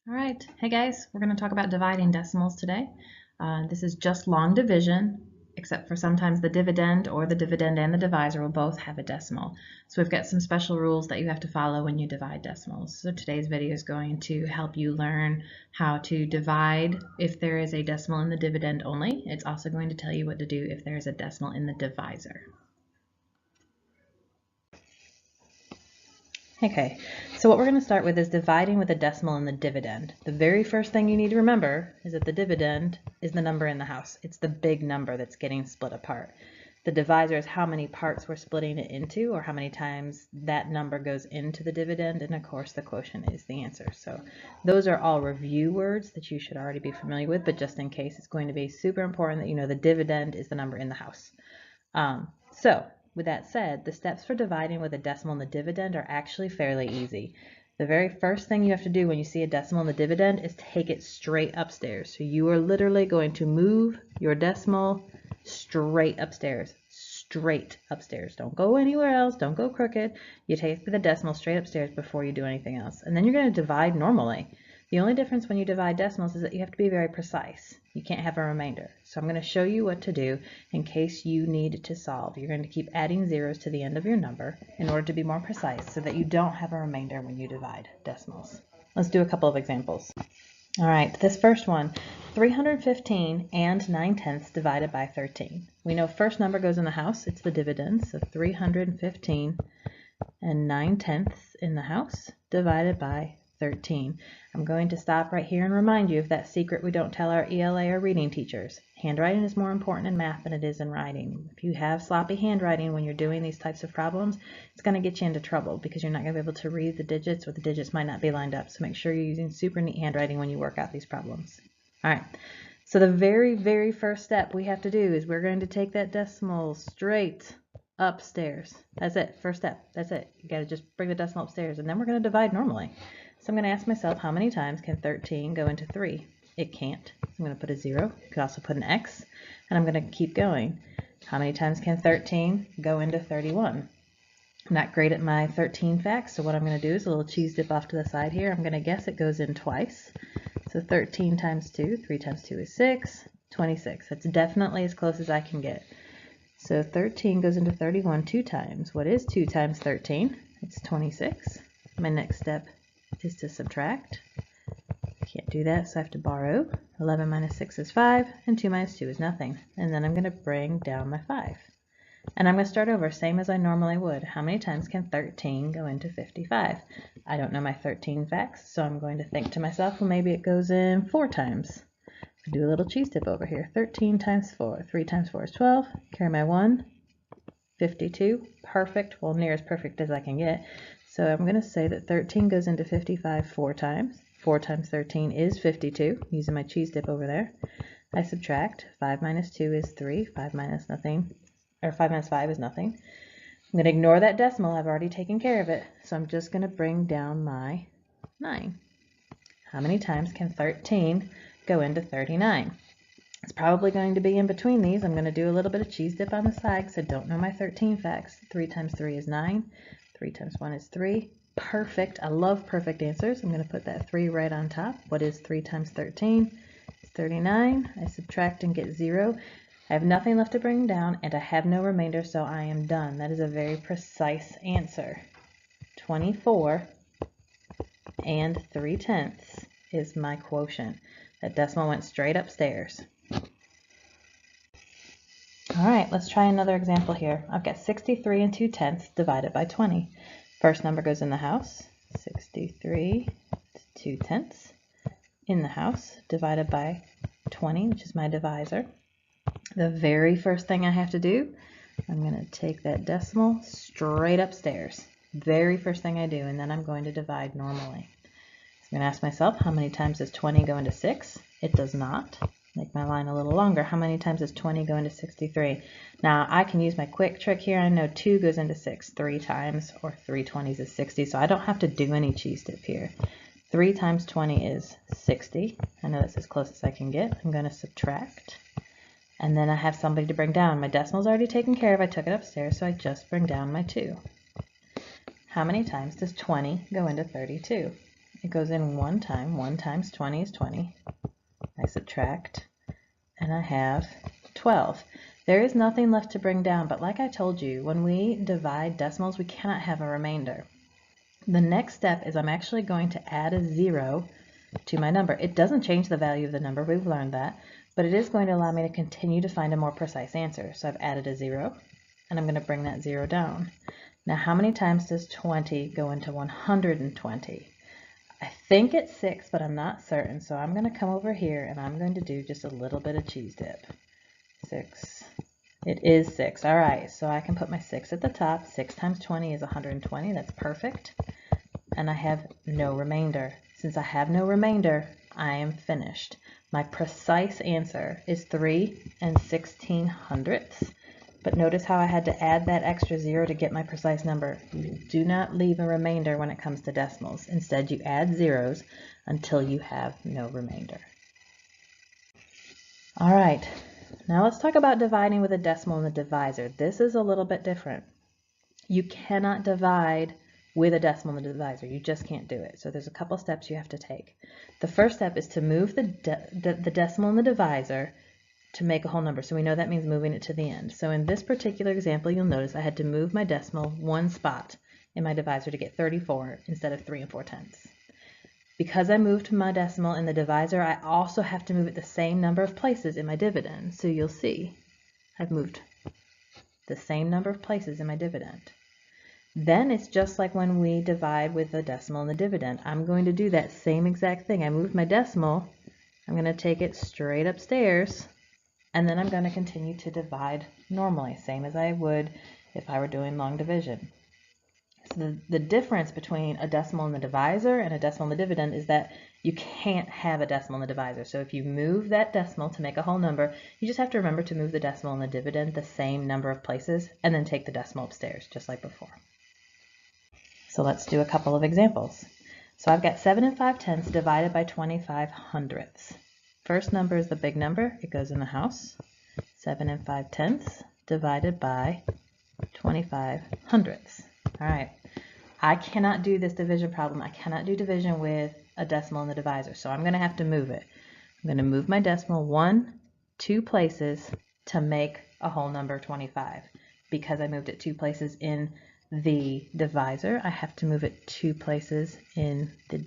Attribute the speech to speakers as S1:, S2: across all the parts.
S1: All right, hey guys, we're going to talk about dividing decimals today. This is just long division, except for sometimes the dividend or the dividend and the divisor will both have a decimal. So we've got some special rules that you have to follow when you divide decimals. So today's video is going to help you learn how to divide if there is a decimal in the dividend only. It's also going to tell you what to do if there is a decimal in the divisor. Okay, so what we're going to start with is dividing with a decimal in the dividend. The very first thing you need to remember is that the dividend is the number in the house. It's the big number that's getting split apart. The divisor is how many parts we're splitting it into, or how many times that number goes into the dividend, and of course the quotient is the answer. So those are all review words that you should already be familiar with, but just in case, it's going to be super important that you know the dividend is the number in the house. With that said, the steps for dividing with a decimal in the dividend are actually fairly easy. The very first thing you have to do when you see a decimal in the dividend is take it straight upstairs. So you are literally going to move your decimal straight upstairs. Straight upstairs. Don't go anywhere else. Don't go crooked. You take the decimal straight upstairs before you do anything else. And then you're going to divide normally. The only difference when you divide decimals is that you have to be very precise. You can't have a remainder. So I'm going to show you what to do in case you need to solve. You're going to keep adding zeros to the end of your number in order to be more precise so that you don't have a remainder when you divide decimals. Let's do a couple of examples. All right, this first one, 315 and 9/10 divided by 13. We know first number goes in the house. It's the dividend, so 315 and 9/10 in the house divided by 13. I'm going to stop right here and remind you of that secret we don't tell our ELA or reading teachers. Handwriting is more important in math than it is in writing. If you have sloppy handwriting when you're doing these types of problems, it's going to get you into trouble because you're not going to be able to read the digits, or the digits might not be lined up. So make sure you're using super neat handwriting when you work out these problems. All right. So the very first step we have to do is we're going to take that decimal straight upstairs. That's it. First step. That's it. You got to just bring the decimal upstairs, and then we're going to divide normally. So I'm going to ask myself, how many times can 13 go into 3? It can't. I'm going to put a 0. You could also put an X, and I'm going to keep going. How many times can 13 go into 31? I'm not great at my 13 facts, so what I'm going to do is a little cheese dip off to the side here. I'm going to guess it goes in twice. So 13 times 2, 3 times 2 is 6, 26. That's definitely as close as I can get. So 13 goes into 31 2 times. What is 2 times 13? It's 26. My next step is to subtract. Can't do that, so I have to borrow. 11 minus 6 is 5, and 2 minus 2 is nothing. And then I'm going to bring down my 5. And I'm going to start over, same as I normally would. How many times can 13 go into 55? I don't know my 13 facts, so I'm going to think to myself, well, maybe it goes in 4 times. Do a little cheese dip over here. 13 times 4. 3 times 4 is 12. Carry my 1. 52. Perfect. Well, near as perfect as I can get. So I'm going to say that 13 goes into 55 4 times. 4 times 13 is 52, using my cheese dip over there. I subtract. 5 minus 2 is 3. 5 minus nothing, or 5 minus 5 is nothing. I'm going to ignore that decimal. I've already taken care of it. So I'm just going to bring down my 9. How many times can 13 go into 39? It's probably going to be in between these. I'm going to do a little bit of cheese dip on the side because I don't know my 13 facts. 3 times 3 is 9. 3 times 1 is 3. Perfect. I love perfect answers. I'm going to put that 3 right on top. What is 3 times 13? It's 39. I subtract and get 0. I have nothing left to bring down, and I have no remainder, so I am done. That is a very precise answer. 24 and 3/10 is my quotient. That decimal went straight upstairs. All right, let's try another example here. I've got 63 and 2/10 divided by 20. First number goes in the house. 63 2/10 in the house divided by 20, which is my divisor. The very first thing I have to do, I'm going to take that decimal straight upstairs. Very first thing I do, and then I'm going to divide normally. So I'm going to ask myself, how many times does 20 go into 6? It does not. Make my line a little longer. How many times does 20 go into 63? Now I can use my quick trick here. I know 2 goes into 6 3 times, or 3 20s is 60, so I don't have to do any cheese dip here. 3 times 20 is 60. I know that's as close as I can get. I'm going to subtract. And then I have somebody to bring down. My decimal's already taken care of. I took it upstairs, so I just bring down my 2. How many times does 20 go into 32? it goes in one time. 1 times 20 is 20. I subtract, and I have 12. There is nothing left to bring down, but like I told you, when we divide decimals, we cannot have a remainder. The next step is I'm actually going to add a 0 to my number. It doesn't change the value of the number, we've learned that, but it is going to allow me to continue to find a more precise answer. So I've added a 0, and I'm going to bring that 0 down. Now, how many times does 20 go into 120? I think it's 6, but I'm not certain, so I'm going to come over here and I'm going to do just a little bit of cheese dip. 6. It is 6. All right, so I can put my 6 at the top. 6 times 20 is 120. That's perfect. And I have no remainder. Since I have no remainder, I am finished. My precise answer is 3 1600ths. But notice how I had to add that extra 0 to get my precise number. You do not leave a remainder when it comes to decimals. Instead, you add zeros until you have no remainder. All right, now let's talk about dividing with a decimal and the divisor. This is a little bit different. You cannot divide with a decimal and a divisor. You just can't do it. So there's a couple steps you have to take. The first step is to move the decimal and the divisor to make a whole number. So we know that means moving it to the end. So in this particular example, you'll notice I had to move my decimal one spot in my divisor to get 34 instead of 3 4/10. Because I moved my decimal in the divisor, I also have to move it the same number of places in my dividend. So you'll see I've moved the same number of places in my dividend. Then it's just like when we divide with the decimal and the dividend. I'm going to do that same exact thing. I moved my decimal, I'm going to take it straight upstairs, and then I'm going to continue to divide normally, same as I would if I were doing long division. So the difference between a decimal and the divisor and a decimal and the dividend is that you can't have a decimal and the divisor. So if you move that decimal to make a whole number, you just have to remember to move the decimal and the dividend the same number of places and then take the decimal upstairs, just like before. So let's do a couple of examples. So I've got 7 5/10 divided by 25 hundredths. First number is the big number. It goes in the house. 7 5/10 divided by 25 hundredths. All right. I cannot do this division problem. I cannot do division with a decimal in the divisor. So I'm going to have to move it. I'm going to move my decimal 1, 2 places to make a whole number 25. Because I moved it 2 places in the divisor, I have to move it 2 places in the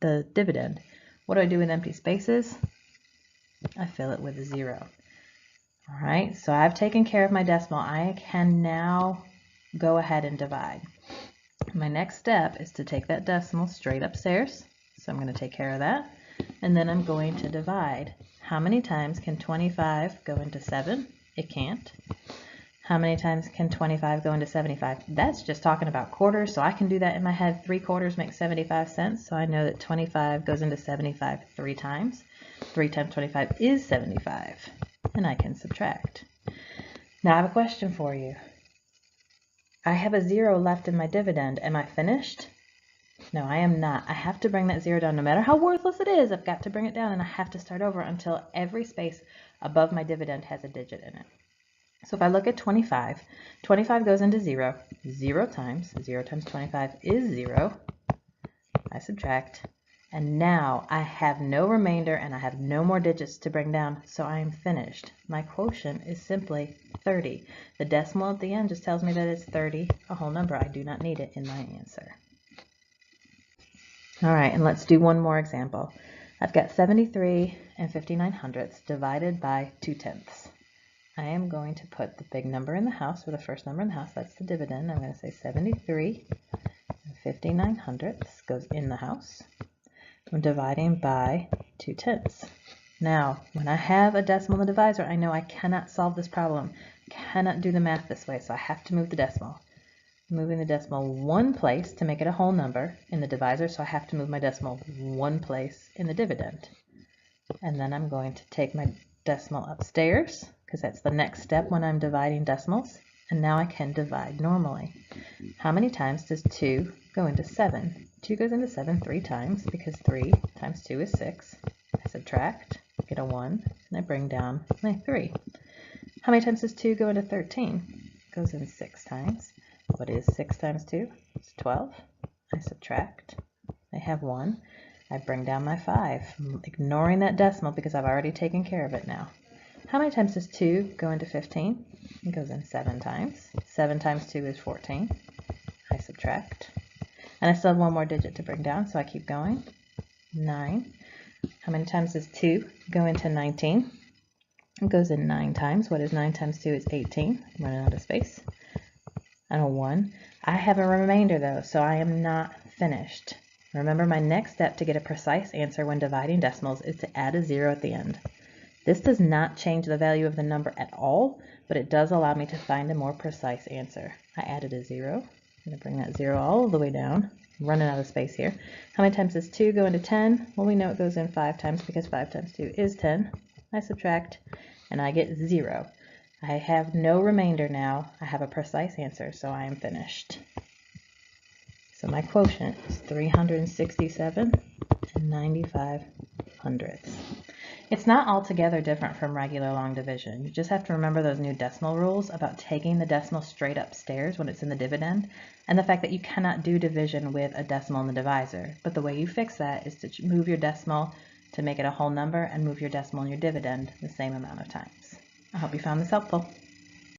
S1: the dividend. What do I do with empty spaces? I fill it with a 0. All right, so I've taken care of my decimal. I can now go ahead and divide. My next step is to take that decimal straight upstairs. So I'm going to take care of that. And then I'm going to divide. How many times can 25 go into 7? It can't. How many times can 25 go into 75? That's just talking about quarters, so I can do that in my head. 3 quarters make 75 cents, so I know that 25 goes into 75 3 times. 3 times 25 is 75, and I can subtract. Now I have a question for you. I have a 0 left in my dividend. Am I finished? No, I am not. I have to bring that 0 down. No matter how worthless it is, I've got to bring it down, and I have to start over until every space above my dividend has a digit in it. So if I look at 25, 25 goes into 0, 0 times 25 is 0. I subtract, and now I have no remainder and I have no more digits to bring down, so I am finished. My quotient is simply 30. The decimal at the end just tells me that it's 30, a whole number. I do not need it in my answer. All right, and let's do one more example. I've got 73 59 hundredths divided by 2/10. I am going to put the big number in the house, or the first number in the house, that's the dividend. I'm going to say 73 59 hundredths goes in the house. I'm dividing by 2/10. Now, when I have a decimal in the divisor, I know I cannot solve this problem, cannot do the math this way, so I have to move the decimal. I'm moving the decimal 1 place to make it a whole number in the divisor, so I have to move my decimal 1 place in the dividend. And then I'm going to take my decimal upstairs, because that's the next step when I'm dividing decimals, and now I can divide normally. How many times does 2 go into 7? 2 goes into 7 3 times, because 3 times 2 is 6. I subtract, get a 1, and I bring down my 3. How many times does 2 go into 13? It goes in 6 times. What is 6 times 2? It's 12. I subtract, I have 1. I bring down my 5, ignoring that decimal because I've already taken care of it now. How many times does 2 go into 15? It goes in 7 times. 7 times 2 is 14. I subtract. And I still have 1 more digit to bring down, so I keep going. 9. How many times does 2 go into 19? It goes in 9 times. What is 9 times 2 is 18. I'm running out of space. And a 1. I have a remainder though, so I am not finished. Remember, my next step to get a precise answer when dividing decimals is to add a 0 at the end. This does not change the value of the number at all, but it does allow me to find a more precise answer. I added a 0. I'm going to bring that 0 all the way down. I'm running out of space here. How many times does 2 go into 10? Well, we know it goes in 5 times because 5 times 2 is 10. I subtract, and I get 0. I have no remainder now. I have a precise answer, so I am finished. So my quotient is 367 and 95 hundredths. It's not altogether different from regular long division. You just have to remember those new decimal rules about taking the decimal straight upstairs when it's in the dividend, and the fact that you cannot do division with a decimal in the divisor. But the way you fix that is to move your decimal to make it a whole number and move your decimal in your dividend the same amount of times. I hope you found this helpful.